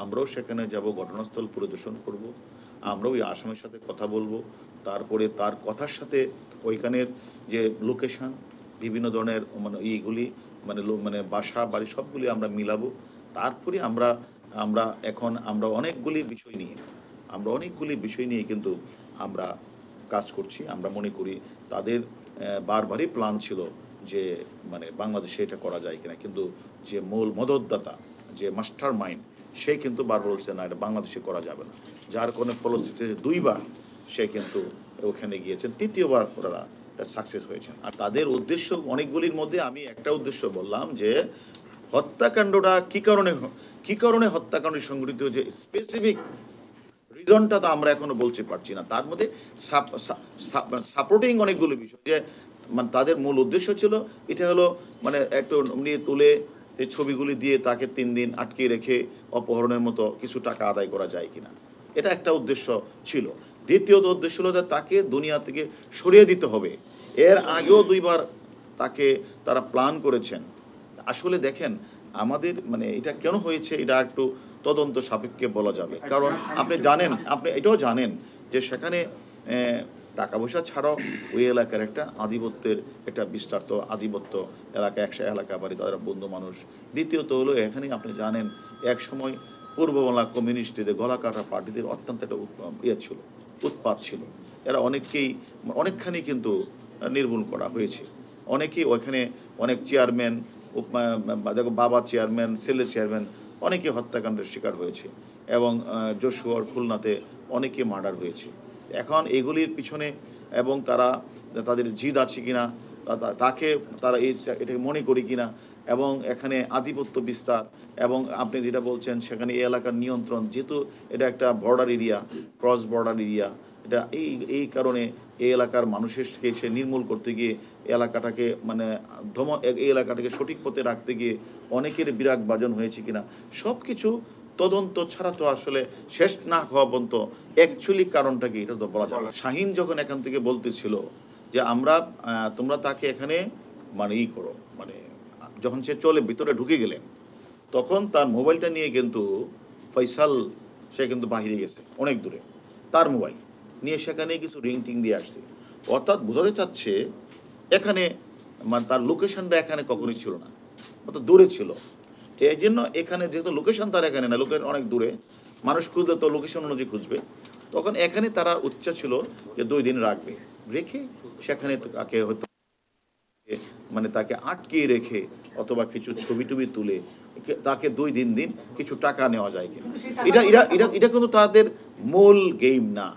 আমরাও সেখানে যাব, ঘটনাস্থল পরিদর্শন করব। আমরাও ওই আসামির সাথে কথা বলব। তারপরে তার কথার সাথে ওইখানের যে লোকেশন, বিভিন্ন ধরনের মানে ইগুলি মানে বাসা, বাড়ি সবগুলি আমরা মিলাবো। তারপরে আমরা আমরা এখন আমরা অনেকগুলি বিষয় নিয়ে কিন্তু আমরা কাজ করছি। আমরা মনে করি তাদের বারবারই প্ল্যান ছিল যে মানে বাংলাদেশে এটা করা যায় কিনা। কিন্তু যে মূল মদতদাতা, যে মাস্টার মাইন্ড, সে কিন্তু বারবার বলছে না এটা বাংলাদেশে করা যাবে না। যার কোনো ফলশ্রুতিতে ২ বার সে কিন্তু ওখানে গিয়েছেন। ৩য় বার ওনারা এটা সাকসেস হয়েছেন। আর তাদের উদ্দেশ্য অনেকগুলির মধ্যে আমি একটা উদ্দেশ্য বললাম যে হত্যাকাণ্ডটা কী কারণে হত্যাকাণ্ড সংঘটিত হয়েছে, স্পেসিফিক রিজনটা তো আমরা এখনো বলতে পারছি না। তার মধ্যে সাপোর্টিং অনেকগুলো বিষয় যে মানে তাদের মূল উদ্দেশ্য ছিল এটা হলো মানে একটু নিয়ে তুলে এই ছবিগুলি দিয়ে তাকে ৩ দিন আটকে রেখে অপহরণের মতো কিছু টাকা আদায় করা যায় কিনা, এটা একটা উদ্দেশ্য ছিল। দ্বিতীয়ত উদ্দেশ্য হলো যে তাকে দুনিয়া থেকে সরিয়ে দিতে হবে। এর আগেও ২ বার তাকে তারা প্ল্যান করেছেন। আসলে দেখেন আমাদের মানে এটা কেন হয়েছে এটা একটু তদন্ত সাপেক্ষে বলা যাবে। কারণ আপনি জানেন, আপনি এটাও জানেন যে সেখানে টাকা পয়সা ছাড়াও ওই এলাকার একটা আধিপত্যের একটা বিস্তারিত আধিপত্য এলাকা, একশো এলাকা বাড়ি, তাদের বন্ধু মানুষ। দ্বিতীয়ত হলো এখানে আপনি জানেন একসময় পূর্ববাংলা কমিউনিস্টদের গলাকাটা পার্টিদের অত্যন্ত একটা ছিল, উৎপাত ছিল। এরা অনেকখানি কিন্তু নির্মূল করা হয়েছে। অনেকেই ওইখানে অনেক চেয়ারম্যান, দেখো বাবা চেয়ারম্যান, ছেলে চেয়ারম্যান অনেকে হত্যাকাণ্ডের শিকার হয়েছে এবং যশোর, খুলনাতে অনেকে মার্ডার হয়েছে। এখন এগুলির পিছনে এবং তাদের জিদ আছে কিনা, তাকে তারা এটাকে মনে করি কিনা, এবং এখানে আধিপত্য বিস্তার এবং আপনি যেটা বলছেন সেখানে এই এলাকার নিয়ন্ত্রণ, যেহেতু এটা একটা border area, cross border area, এটা এই কারণে এই এলাকার মানুষকে সে নির্মূল করতে গিয়ে এলাকাটাকে মানে এই এলাকাটাকে সঠিক পথে রাখতে গিয়ে অনেকের বিরাগ বাজন হয়েছে কিনা, সব কিছু তদন্ত ছাড়া তো আসলে শেষ না হওয়া পর্যন্ত অ্যাকচুয়ালি কারণটা কি এটা তো বলা যাবে না। শাহীন যখন এখান থেকে বলতেছিল যে তোমরা তাকে এখানে মানে করো, মানে যখন সে ভিতরে ঢুকে গেলেন তখন তার মোবাইলটা নিয়ে কিন্তু ফয়সাল সে কিন্তু বাহিরে গেছে অনেক দূরে, তার মোবাইল নিয়ে সেখানে কিছু রিং টিং দিয়ে আসছে। অর্থাৎ বোঝাতে চাচ্ছে এখানে মানে তার লোকেশনটা এখানে কখনোই ছিল না, অর্থাৎ দূরে ছিল। এই জন্য এখানে যেহেতু লোকেশন তার এখানে না, লোকের অনেক দূরে, মানুষ খুঁজলে তো লোকেশন অনুযায়ী খুঁজবে, তখন এখানে তারা উচ্চা ছিল যে 2 দিন রাখবে, রেখে সেখানে তাকে হয়তো মানে তাকে আটকিয়ে রেখে অথবা কিছু ছবি টবি তুলে তাকে 2 দিন কিছু টাকা নেওয়া যায় কিনা, এটা কিন্তু তাদের মূল গেম না।